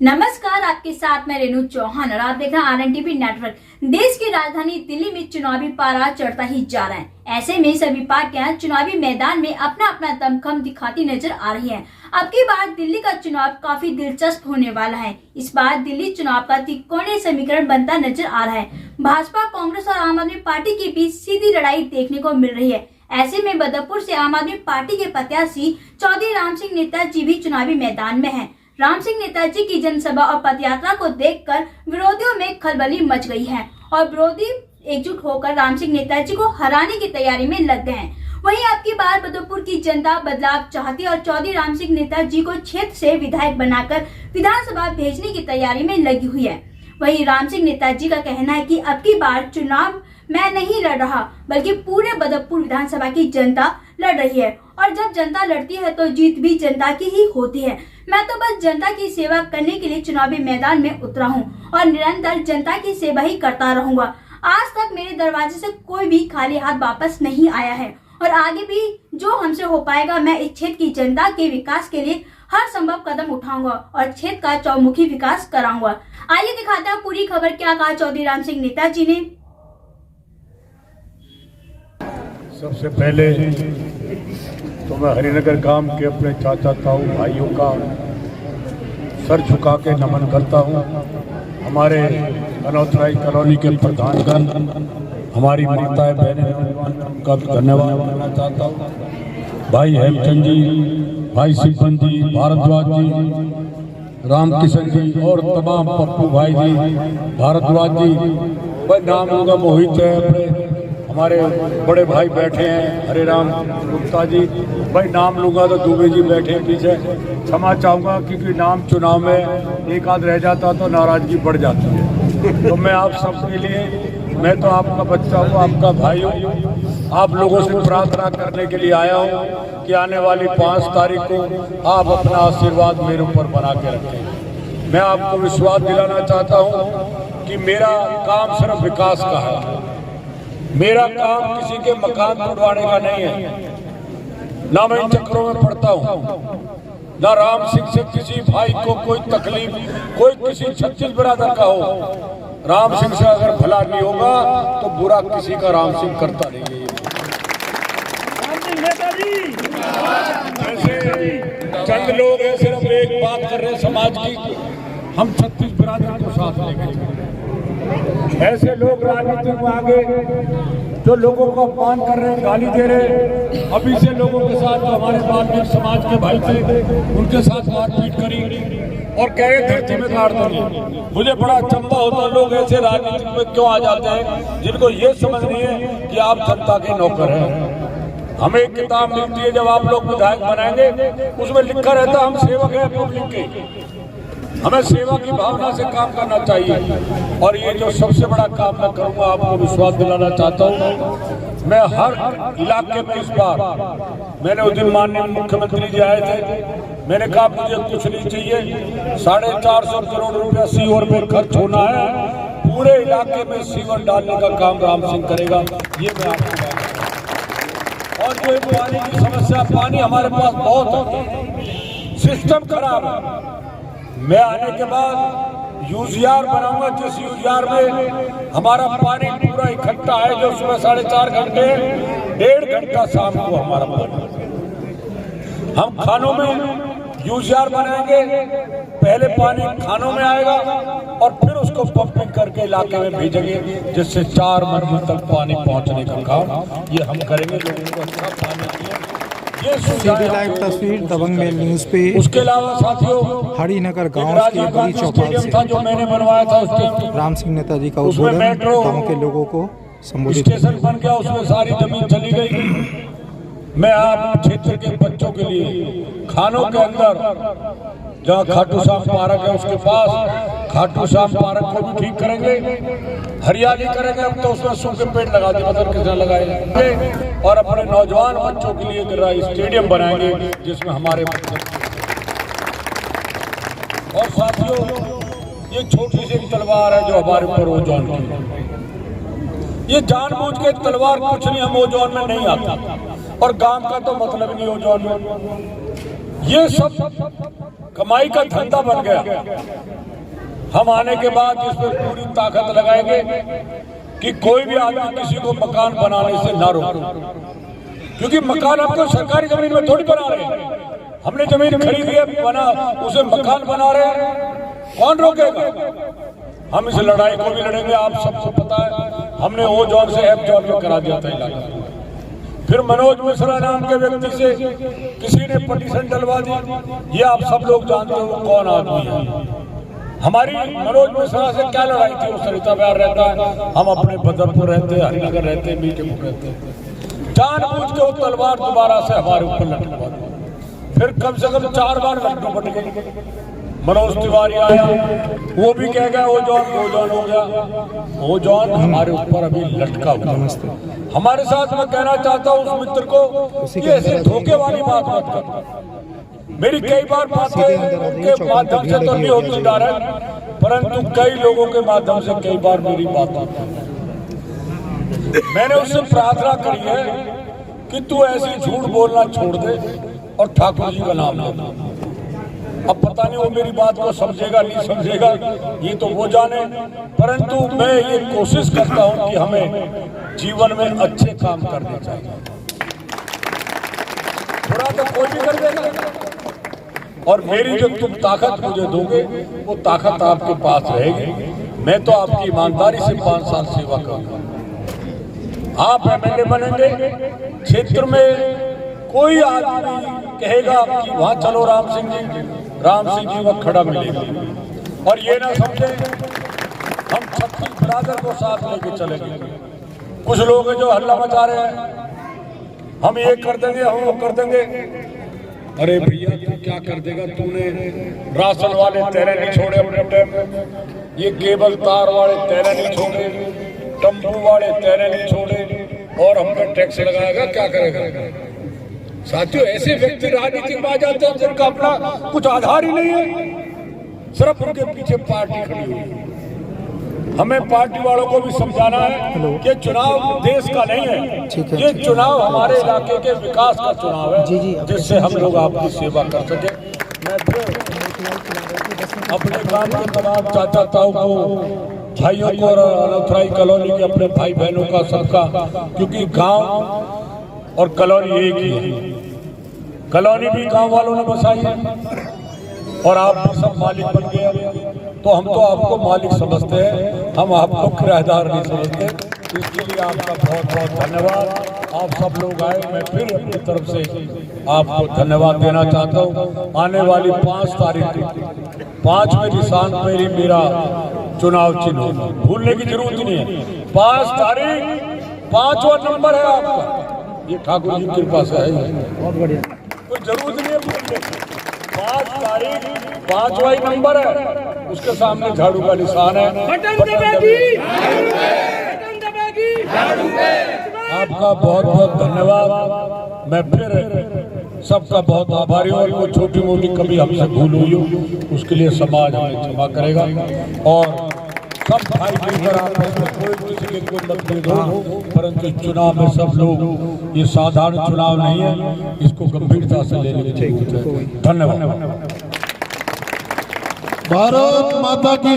नमस्कार, आपके साथ मैं रेणु चौहान और आप देख रहे हैं RNTV नेटवर्क। देश की राजधानी दिल्ली में चुनावी पारा चढ़ता ही जा रहा है। ऐसे में सभी पार्टियां चुनावी मैदान में अपना अपना दमखम दिखाती नजर आ रही हैं। अब की बार दिल्ली का चुनाव काफी दिलचस्प होने वाला है। इस बार दिल्ली चुनाव का त्रिकोणीय समीकरण बनता नजर आ रहा है। भाजपा, कांग्रेस और आम आदमी पार्टी के बीच सीधी लड़ाई देखने को मिल रही है। ऐसे में बदरपुर से आम आदमी पार्टी के प्रत्याशी चौधरी राम सिंह नेताजी भी चुनावी मैदान में हैं। राम सिंह नेताजी की जनसभा और पदयात्रा को देखकर विरोधियों में खलबली मच गई है और विरोधी एकजुट होकर राम सिंह नेताजी को हराने की तैयारी में लग गए हैं। वहीं अब की बार बदरपुर की जनता बदलाव चाहती है और चौधरी राम सिंह नेताजी को क्षेत्र से विधायक बनाकर विधानसभा भेजने की तैयारी में लगी हुई है। वहीं राम सिंह नेताजी का कहना है कि अब की बार चुनाव मैं नहीं लड़ रहा, बल्कि पूरे बदरपुर विधानसभा की जनता लड़ रही है और जब जनता लड़ती है तो जीत भी जनता की ही होती है। मैं तो बस जनता की सेवा करने के लिए चुनावी मैदान में उतरा हूं और निरंतर जनता की सेवा ही करता रहूंगा। आज तक मेरे दरवाजे से कोई भी खाली हाथ वापस नहीं आया है और आगे भी जो हमसे हो पाएगा, मैं इस क्षेत्र की जनता के विकास के लिए हर संभव कदम उठाऊंगा और क्षेत्र का चौमुखी विकास कराऊंगा। आइए दिखाते हैं पूरी खबर, क्या कहा चौधरी राम सिंह नेताजी ने। सबसे पहले तो मैं हरिनगर गांव के अपने चाचा ताऊ भाइयों का सर झुका के नमन करता हूं। हमारे अनौतराई कॉलोनी के प्रधानगण, हमारी माताएं बहनें का धन्यवाद करना चाहता हूं। भाई हेमचंद जी, भाई सिब्बन जी, भारद्वाज जी, रामकिशन जी और तमाम पप्पू भाई जी, भारद्वाज जी, भाई नाम होगा मोहित है, अपने हमारे बड़े भाई बैठे हैं हरे राम गुप्ता जी, भाई नाम लूंगा तो दुबे जी बैठे हैं पीछे। क्षमा चाहूँगा क्योंकि नाम चुनाव में एक आध रह जाता तो नाराजगी बढ़ जाती है। तो मैं आप सबके लिए, मैं तो आपका बच्चा हूँ, आपका भाई हूँ, आप लोगों से प्रार्थना करने के लिए आया हूँ कि आने वाली 5 तारीख को आप अपना आशीर्वाद मेरे ऊपर बना के रखें। मैं आपको विश्वास दिलाना चाहता हूँ कि मेरा काम सिर्फ विकास का है। मेरा काम किसी के मकान तोड़वाने का नहीं है, ना मैं इन चक्रों में पड़ता हूँ, ना राम सिंह से किसी भाई को कोई तकलीफ, कोई किसी छत्तीस बिरादर का हो। राम सिंह से अगर भला नहीं होगा तो बुरा किसी का राम सिंह करता नहीं है। ऐसे चंद लोग हैं सिर्फ एक बात कर रहे हैं समाज की, हम छत्तीस बिरादर को साथ लेंगे। ऐसे लोग राजनीति में आगे जो लोगों को अपमान कर रहे हैं, गाली दे रहे हैं, अभी से लोगों के साथ जो हमारे वाल्मीकि समाज के भाई थे उनके साथ मारपीट करी और कह रहे धरती में काट देंगे। मुझे बड़ा अचंभा होता है, लोग ऐसे राजनीति में क्यों आ जाते हैं जिनको ये समझ नहीं है कि आप जनता के नौकर हैं। हमें एक किताब मिलती है, जब आप लोग विधायक बनाएंगे उसमें लिखा रहता है हम सेवक हैं पब्लिक के। हमें सेवा की भावना से काम करना चाहिए और ये जो सबसे बड़ा काम मैं करूंगा, आपको विश्वास दिलाना चाहता हूं। मैं हर इलाके में, इस बार मैंने उस दिन माननीय मुख्यमंत्री जी आए थे, मैंने कहा मुझे कुछ नहीं चाहिए, 450 करोड़ रुपया सीवर में खर्च होना है, पूरे इलाके में सीवर डालने का काम राम सिंह करेगा, ये मैं आपको बताऊं। और जो पानी की समस्या, पानी हमारे पास बहुत है, सिस्टम खराब है। मैं आने के बाद यूजीआर बनाऊंगा, जिस यूजीआर में हमारा पानी पूरा इकट्ठा है, जो सुबह 4.5 घंटे, 1.5 घंटा शाम को हमारा पानी। हम खानों में यूजीआर बनाएंगे, पहले पानी खानों में आएगा और फिर उसको पंपिंग करके इलाके में भेजेंगे, जिससे 4 मंजिल तक पानी पहुंचने का काम ये हम करेंगे। लोगों को अच्छा पानी सीधी लाइव तस्वीर दबंग मेल न्यूज पे। उसके अलावा साथियों, हरिनगर गांव के बड़ी चौपाल से जो मैंने बनवाया था उसके राम सिंह नेताजी का उद्बोधन गांव के लोगों को संबोधित स्टेशन बन गया, उसमें सारी जमीन चली गई। मैं आप क्षेत्र के बच्चों के लिए खानों के अंदर, जहाँ खाटू श्याम पार्क है उसके पास, खाटू श्याम पार्क को भी ठीक करेंगे, हरियाली करेंगे। अब तो उसमें सूखे पेड़ लगा दिए, मतलब किसने लगाए, और अपने नौजवान बच्चों के लिए स्टेडियम बनाएंगे जिसमें हमारे बच्चे। और साथियों, ये छोटी सी तलवार है जो हमारे ऊपर ओजोन की, ये जानबूझ के तलवार कुछ नहीं, हम ओजोन में नहीं आता और गांव का तो मतलब नहीं ओजोन में। ये सब कमाई का धंधा बन गया। हम आने के बाद इस पर पूरी ताकत लगाएंगे कि कोई भी आदमी किसी को मकान बनाने से ना रोके, क्योंकि मकान आपको सरकारी जमीन में थोड़ी बना रहे हैं। हमने जमीन खरीदी है, बना उसे मकान बना रहे हैं, कौन रोकेगा? हम इस लड़ाई को भी लड़ेंगे। आप सबको पता है हमने ओ जोन से एफ जोन में करा दिया था इलाका। फिर मनोज मिश्रा नाम के व्यक्ति से किसी ने पटिशन डलवा दी। ये आप सब लोग जानते हो वो कौन आदमी है। हमारी मनोज मिश्रा से क्या लड़ाई थी? वो सरिता बिहार रहता है, हम अपने बदरपुर रहते हैं, हरिनगर रहते हैं, मीठेपुर रहते हैं। जानबूझ के वो तलवार दोबारा से हमारे ऊपर लटकवा दी। फिर कम से कम 4 बार लड्डू बट गए। मनोज तिवारी आया, वो भी कह गया वो जॉन हो गया। वो जॉन हमारे ऊपर अभी लटका हुआ। हमारे साथ मैं कहना चाहता हूँ उस मित्र को कि ऐसे धोखे वाली बात मत कर। मेरी कई बार बातें उनके माध्यम से तो नहीं होती डायरेक्ट, परंतु कई लोगों के माध्यम से कई बार मेरी बात आती है। मैंने उससे प्रार्थना करी है कि तू ऐसी झूठ बोलना छोड़ दे और ठाकुर जी का नाम ले। अब पता नहीं वो मेरी बात को समझेगा नहीं समझेगा, ये तो वो जाने, परंतु मैं ये कोशिश करता हूं कि हमें जीवन में अच्छे काम करने चाहिए। बुरा तो कोई भी कर देगा, और मेरी जो तुम ताकत मुझे दोगे वो ताकत आपके पास रहेगी। मैं तो आपकी ईमानदारी से 5 साल सेवा करूंगा। आप एमएलए बनेंगे, क्षेत्र में कोई आदमी कहेगा कि वहां चलो राम सिंह जी वह खड़ा मिलेगा। और ये ना समझे हम 36 बिरादर को साथ लेके चलेंगे। कुछ लोग हैं जो हल्ला मचा रहे हैं, हम ये कर देंगे, हम वो कर देंगे। अरे भैया तू क्या कर देगा? तूने राशन वाले तेरे नहीं छोड़े अपने टाइम में, ये केबल तार वाले तेरे नहीं छोड़े, टम्पू वाले तेरे नहीं छोड़े, और हम पे टैक्स लगाएगा, क्या करेगा? साथियों, ऐसे व्यक्ति राजनीति में आ जाते हैं जिनका अपना कुछ आधार ही नहीं है, सिर्फ उनके पीछे पार्टी खड़ी हुई है। हमें पार्टी वालों को भी समझाना है कि चुनाव देश का नहीं है, ये चुनाव हमारे इलाके के विकास का चुनाव है, जिससे हम लोग आपकी सेवा कर सके। मैं फिर अपने गांव के तमाम चाचा ताऊ को, भाइयों को और अनथराई कॉलोनी के अपने भाई बहनों का सबका, क्योंकि गांव और कॉलोनी एक ही है। कॉलोनी भी गांव वालों ने बसाई है और आप भी सब मालिक बन गए, तो हम तो आपको मालिक समझते हैं, हम आपको किराएदार नहीं समझते। इसके लिए आपका बहुत बहुत धन्यवाद। आप सब लोग आए, मैं फिर अपनी तरफ से आपको धन्यवाद देना चाहता हूँ। आने वाली 5 तारीख को 5वें निशान पर ही मेरा चुनाव चिन्ह होगा, भूलने की जरूरत नहीं है। 5 तारीख 5वां नंबर है आपका, ये ठाकुर जी की कृपा से है, बहुत बढ़िया, कोई जरूरत नहीं है भूलने की। 5 तारीख 5वां नंबर है, उसके सामने झाड़ू का निशान है। आपका बहुत बहुत धन्यवाद। मैं फिर सबका बहुत आभारी हूँ। कोई छोटी मोटी कभी हमसे भूल हुई हो उसके लिए समाज हमें क्षमा करेगा, और सब भाई मिलकर आपस में कोई किसी के कोई मतभेद हो, परंतु चुनाव में सब लोग, ये साधारण चुनाव नहीं है, इसको गंभीरता से लेने की जरूरत है। धन्यवाद। भारत माता की